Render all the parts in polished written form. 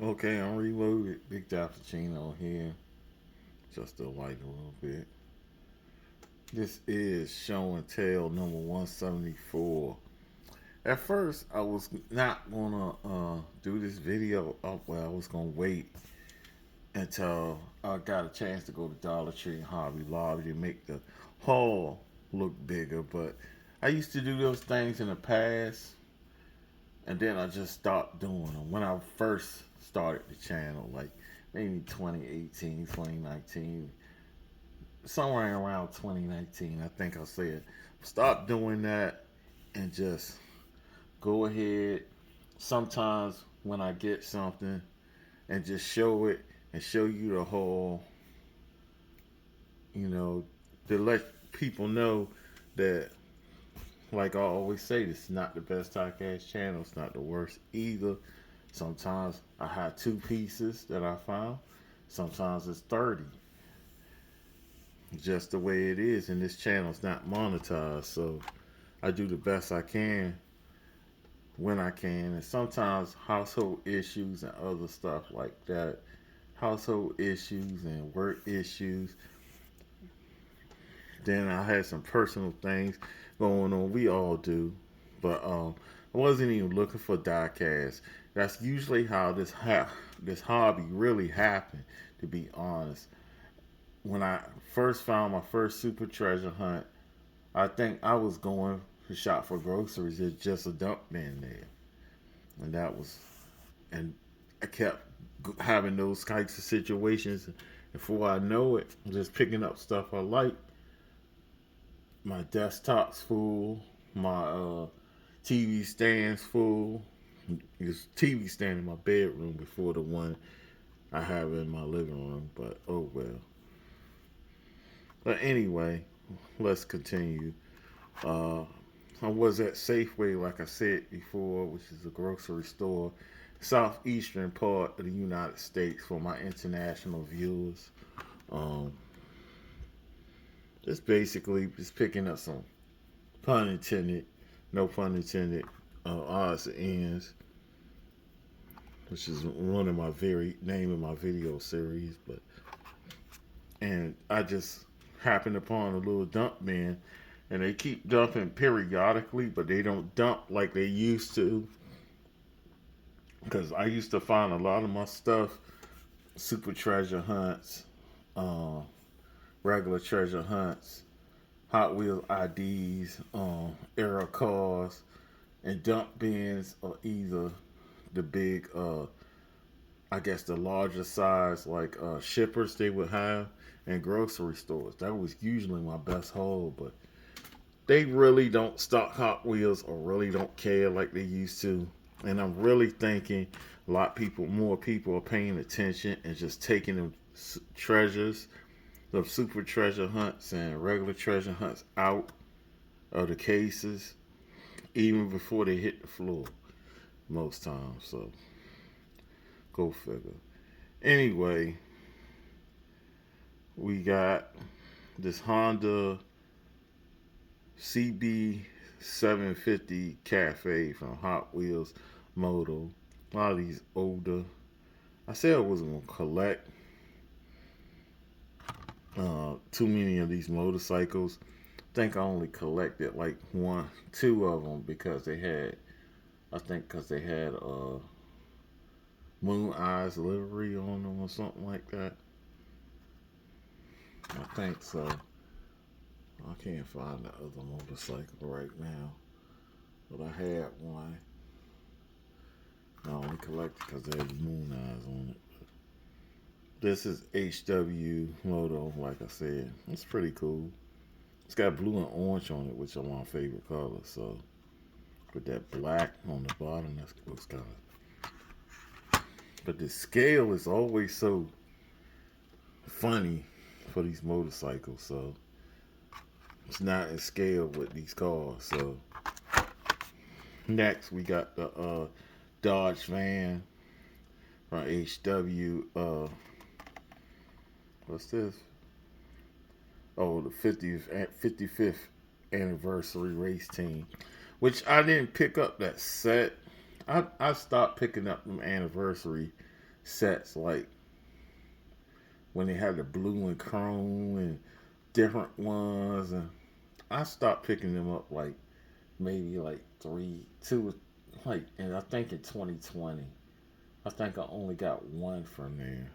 Okay, I'm reloaded. Big Cappuccino here. Just to light a little bit. This is show and tell number 174. At first, I was not gonna do this video up where I was gonna wait until I got a chance to go to Dollar Tree and Hobby Lobby to make the haul look bigger. But I used to do those things in the past, and then I just stopped doing them when I first started the channel, like maybe 2018, 2019, somewhere around 2019. I think I said stop doing that and just go ahead. Sometimes when I get something and just show it and show you the whole, you know, to let people know that, like I always say, this is not the best podcast channel. It's not the worst either. Sometimes I have two pieces that I found. Sometimes it's 30. Just the way it is. And this channel is not monetized. So I do the best I can when I can. And sometimes household issues and other stuff like that. Household issues and work issues. Then I had some personal things going on. We all do. But I wasn't even looking for diecast. That's usually how this hobby really happened, to be honest. When I first found my first super treasure hunt, I think I was going to shop for groceries. There's just a dump bin there. And that was, and I kept having those types of situations. Before I know it, just picking up stuff I like. My desktop's full. My TV stand's full. There's TV stand in my bedroom before the one I have in my living room. But oh well. But anyway, let's continue. Uh, I was at Safeway, like I said before, which is a grocery store, southeastern part of the United States for my international viewers. Um, just basically just picking up some pun intended, no pun intended, odds and ends, which is one of my very name of my video series. But and I just happened upon a little dump bin, and they keep dumping periodically, but they don't dump like they used to. Because I used to find a lot of my stuff, super treasure hunts, uh, regular treasure hunts, Hot Wheels IDs, era cars, and dump bins are either the big, I guess the larger size, like shippers they would have, and grocery stores. That was usually my best haul, but they really don't stock Hot Wheels or really don't care like they used to. And I'm really thinking a lot people, more people are paying attention and just taking the treasures, the super treasure hunts and regular treasure hunts out of the cases even before they hit the floor most times. So go figure. Anyway, we got this Honda CB 750 Cafe from Hot Wheels Moto. A lot of these older. I said I wasn't gonna collect too many of these motorcycles. I think I only collected like one, two of them because they had. I think because they had Moon Eyes livery on them or something like that. I think so. I can't find the other motorcycle right now, but I had one. I only collected because they had Moon Eyes on it. This is HW Moto, like I said. It's pretty cool. It's got blue and orange on it, which are my favorite colors. So, with that black on the bottom, that's what's kind of. But the scale is always so funny for these motorcycles. So, it's not in scale with these cars. So, next we got the Dodge van from HW. What's this? Oh, the 55th anniversary race team, which I didn't pick up that set. I stopped picking up them anniversary sets, like when they had the blue and chrome and different ones. And I stopped picking them up like maybe like three, two, like, and I think in 2020, I think I only got one from there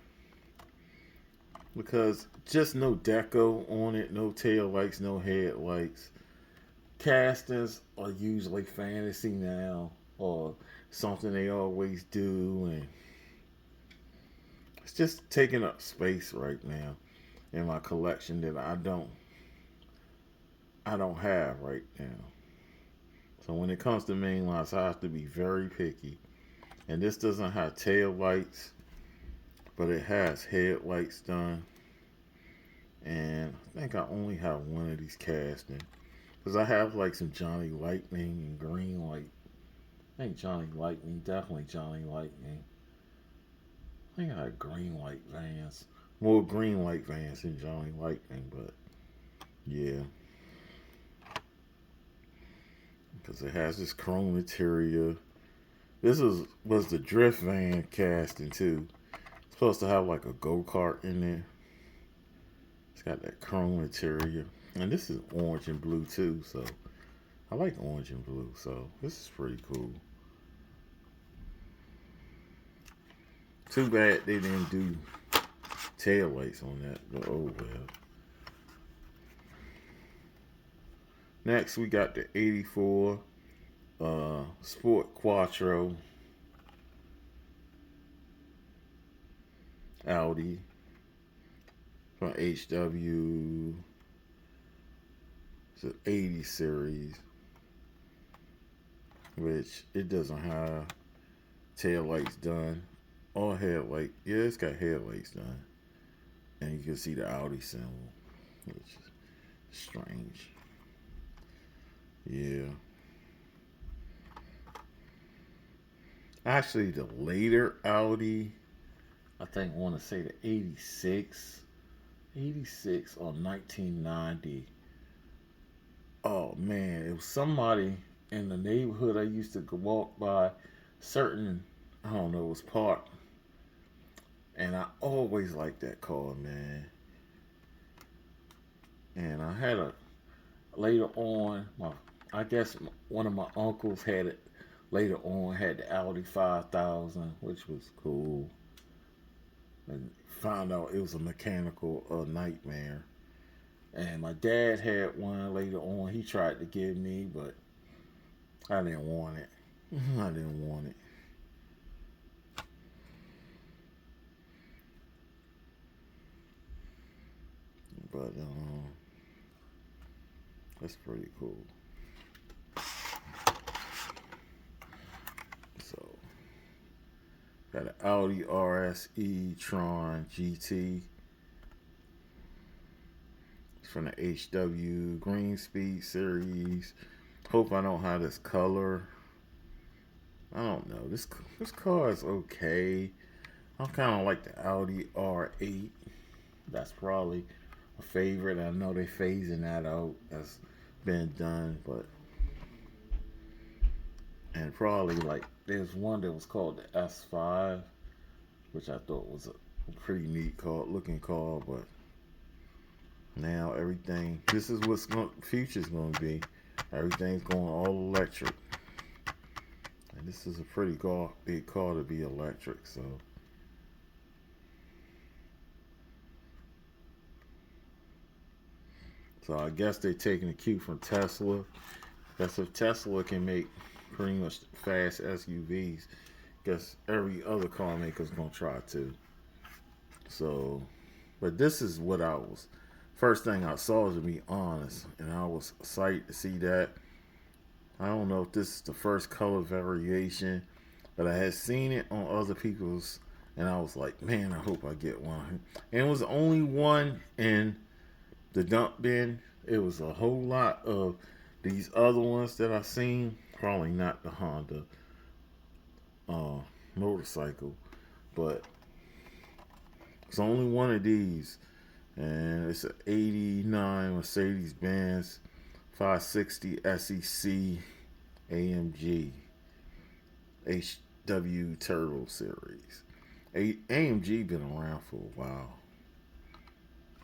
because just no deco on it, no tail lights, no headlights. Castings are usually fantasy now or something they always do, and it's just taking up space right now in my collection that I don't have right now. So when it comes to mainlines, I have to be very picky. And this doesn't have tail lights, but it has headlights done. And I think I only have one of these casting because I have like some Johnny Lightning and Green Light. I think Johnny Lightning, definitely Johnny Lightning. I think I had Green Light Vans, more Green Light Vans than Johnny Lightning, but yeah, because it has this chrome interior. This was the drift van casting too. It's supposed to have like a go kart in there. It's got that chrome interior, and this is orange and blue too. So I like orange and blue. So this is pretty cool. Too bad they didn't do tail lights on that, but oh well. Next we got the '84 Sport Quattro Audi from HW. It's an '80 series, which it doesn't have tail lights done or headlight. Yeah, it's got headlights done, and you can see the Audi symbol, which is strange. Yeah. Actually, the later Audi, I think I want to say the 86 or 1990. Oh man, it was somebody in the neighborhood I used to walk by, certain, I don't know, it was parked. And I always liked that car, man. And I had a, later on, I guess one of my uncles had it later on, had the Audi 5000, which was cool. And found out it was a mechanical nightmare. And my dad had one later on. He tried to give me, but I didn't want it. I didn't want it. But that's pretty cool. So got an Audi RS Tron GT. It's from the HW Green Speed series. Hope I don't have this color. I don't know. This car is okay. I kind of like the Audi R8. That's probably a favorite. I know they're phasing that out. That's been done, but and probably like there's one that was called the S5, which I thought was a pretty neat car, looking car. But now everything, this is what's future's going to be. Everything's going all electric, and this is a pretty big car to be electric. So I guess they're taking a cue from Tesla. That's if Tesla can make pretty much fast SUVs. Guess every other car maker's gonna try to. So, but this is what I was. First thing I saw, to be honest, and I was excited to see that. I don't know if this is the first color variation, but I had seen it on other people's, and I was like, man, I hope I get one. And it was the only one in the dump bin. It was a whole lot of these other ones that I seen. Probably not the Honda uh, motorcycle, but it's only one of these, and it's an '89 Mercedes Benz 560 SEC AMG HW Turbo Series. AMG been around for a while,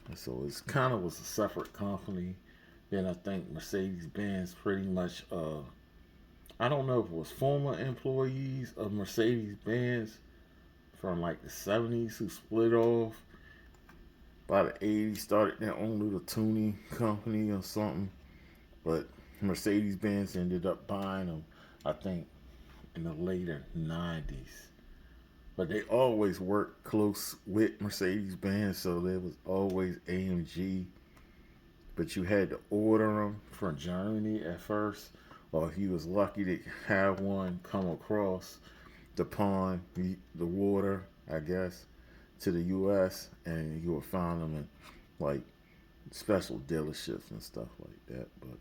and so it's kind of was a separate company. Then I think Mercedes Benz pretty much. I don't know if it was former employees of Mercedes Benz from like the 70s who split off. By the 80s, started their own little tuning company or something. But Mercedes Benz ended up buying them, I think, in the later 90s. But they always worked close with Mercedes Benz, so there was always AMG. But you had to order them from Germany at first, or if you was lucky to have one come across the pond, the water, I guess, to the U.S., and you would find them in like special dealerships and stuff like that. But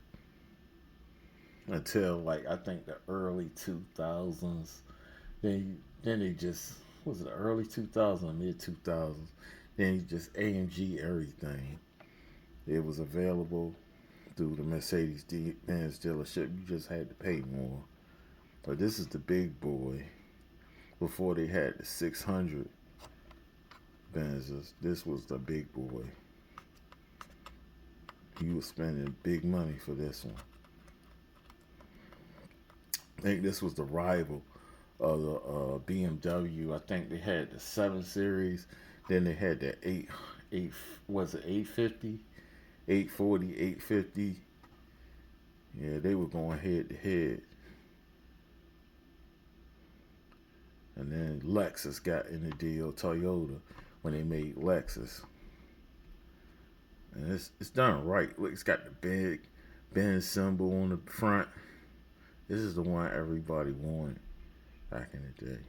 until like I think the early 2000s, then they just was it the early 2000s, mid 2000s. Then you just AMG everything. It was available through the Mercedes Benz dealership. You just had to pay more. But this is the big boy. Before they had the 600 Benzes, this was the big boy. You was spending big money for this one. I think this was the rival of the BMW. I think they had the 7 Series. Then they had the 8 was it 850, 840, 850. Yeah, they were going head to head. And then Lexus got in the deal, Toyota, when they made Lexus. And it's done right. Look, it's got the big Benz symbol on the front. This is the one everybody wanted back in the day.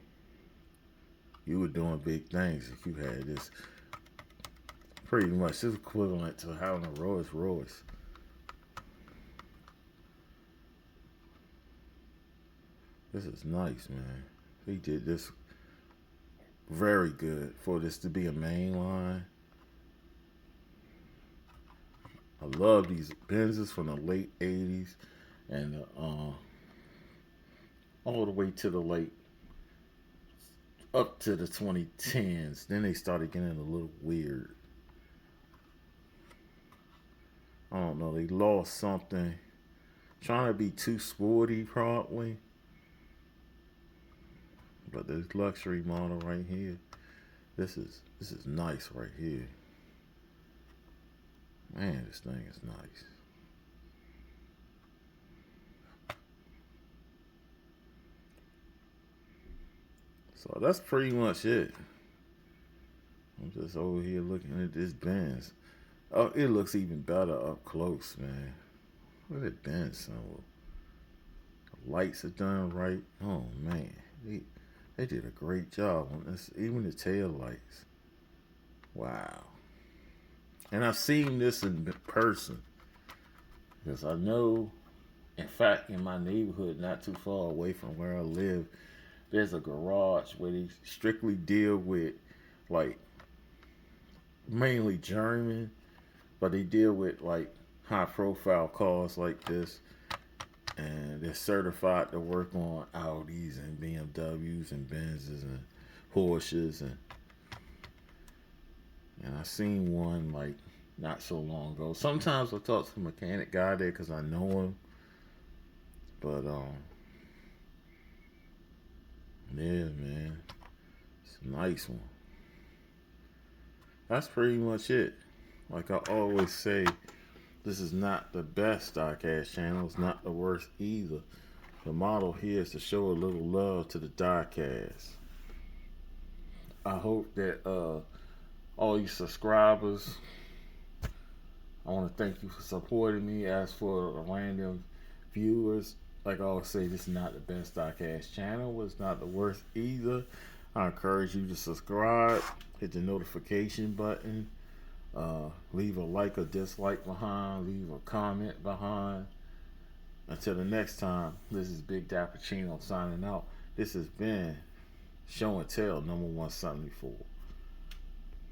You were doing big things if you had this. Pretty much, it's equivalent to having a Rolls Royce. This is nice, man. He did this very good for this to be a mainline. I love these Benzes from the late 80s and all the way to the late up to the 2010s. Then they started getting a little weird. I don't know. They lost something. Trying to be too sporty, probably. But this luxury model right here, this is nice right here. Man, this thing is nice. So that's pretty much it. I'm just over here looking at this Benz. Oh, it looks even better up close, man. Look at that Benz symbol. The lights are done right. Oh man, they did a great job on this. Even the tail lights. Wow. And I've seen this in person because I know, in fact, in my neighborhood, not too far away from where I live, there's a garage where they strictly deal with like mainly German, but they deal with like high profile cars like this, and they're certified to work on Audis and BMWs and Benzes and Porsches and I seen one like not so long ago. Sometimes I talk to the mechanic guy there because I know him, but yeah, man, it's a nice one. That's pretty much it. Like I always say, this is not the best diecast channel. It's not the worst either. The model here is to show a little love to the diecast. I hope that all you subscribers, I want to thank you for supporting me. As for the random viewers, like I always say, this is not the best diecast channel. It's not the worst either. I encourage you to subscribe, hit the notification button, leave a like or dislike behind, leave a comment behind. Until the next time, this is Big Dapper Chino signing out. This has been Show and Tell number 174.